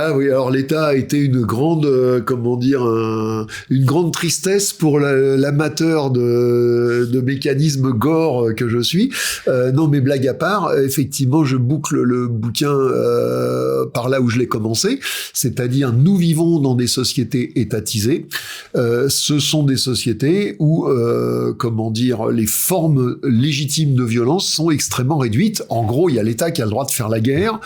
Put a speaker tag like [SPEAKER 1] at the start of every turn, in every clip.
[SPEAKER 1] Ah oui, alors l'État a été une grande, comment dire, une grande tristesse pour l'amateur de mécanismes gore que je suis. Non, mais blague à part, effectivement, je boucle le bouquin par là où je l'ai commencé, c'est-à-dire nous vivons dans des sociétés étatisées. Ce sont des sociétés où, comment dire, les formes légitimes de violence sont extrêmement réduites. En gros, il y a l'État qui a le droit de faire la guerre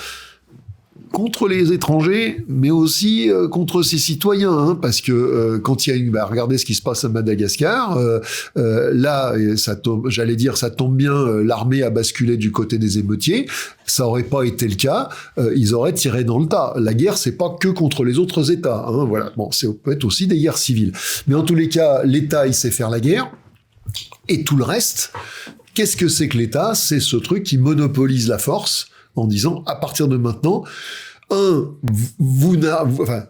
[SPEAKER 1] contre les étrangers, mais aussi contre ses citoyens, hein, parce que quand il y a regardez ce qui se passe à Madagascar, là, ça tombe, j'allais dire, ça tombe bien, l'armée a basculé du côté des émeutiers. Ça aurait pas été le cas, ils auraient tiré dans le tas. La guerre, c'est pas que contre les autres États, hein, voilà. Bon, c'est peut être aussi des guerres civiles, mais en tous les cas, l'État, il sait faire la guerre, et tout le reste. Qu'est-ce que c'est que l'État? C'est ce truc qui monopolise la force en disant, à partir de maintenant,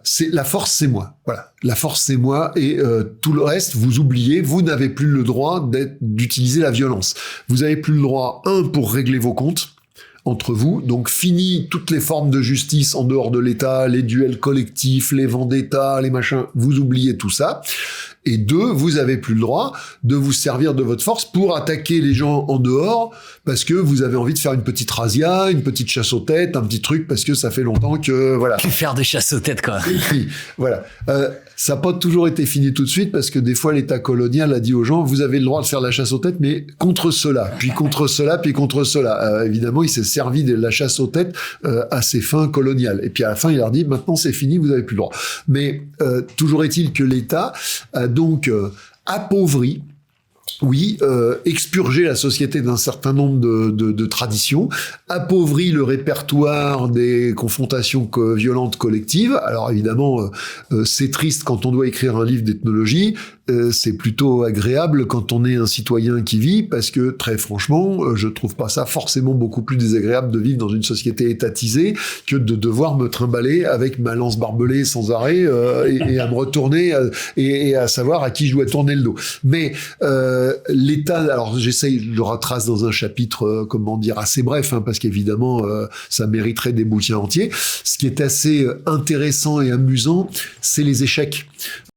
[SPEAKER 1] c'est la force, c'est moi. Voilà, la force, c'est moi, et tout le reste, vous oubliez, vous n'avez plus le droit d'utiliser la violence. Vous n'avez plus le droit, pour régler vos comptes entre vous, donc fini toutes les formes de justice en dehors de l'État, les duels collectifs, les vendettas, les machins, vous oubliez tout ça. Et deux, vous avez plus le droit de vous servir de votre force pour attaquer les gens en dehors parce que vous avez envie de faire une petite razzia, une petite chasse aux têtes, un petit truc parce que ça fait longtemps que, voilà.
[SPEAKER 2] Plus faire de chasse aux têtes, quoi.
[SPEAKER 1] Voilà. Ça n'a pas toujours été fini tout de suite parce que des fois l'État colonial a dit aux gens, vous avez le droit de faire la chasse aux têtes, mais contre cela, puis contre cela, puis contre cela. Évidemment, il s'est servi de la chasse aux têtes à ses fins coloniales. Et puis à la fin, il leur dit, maintenant c'est fini, vous avez plus le droit. Mais toujours est-il que l'État a donc appauvri, oui, expurger la société d'un certain nombre de traditions, appauvrit le répertoire des confrontations violentes collectives. Alors évidemment, c'est triste quand on doit écrire un livre d'ethnologie, c'est plutôt agréable quand on est un citoyen qui vit, parce que très franchement, je trouve pas ça forcément beaucoup plus désagréable de vivre dans une société étatisée que de devoir me trimballer avec ma lance barbelée sans arrêt et à me retourner et à savoir à qui je dois tourner le dos. Mais l'État, alors j'essaye, je le retrace dans un chapitre, comment dire, assez bref, hein, parce qu'évidemment, ça mériterait des bouquins entiers. Ce qui est assez intéressant et amusant, c'est les échecs.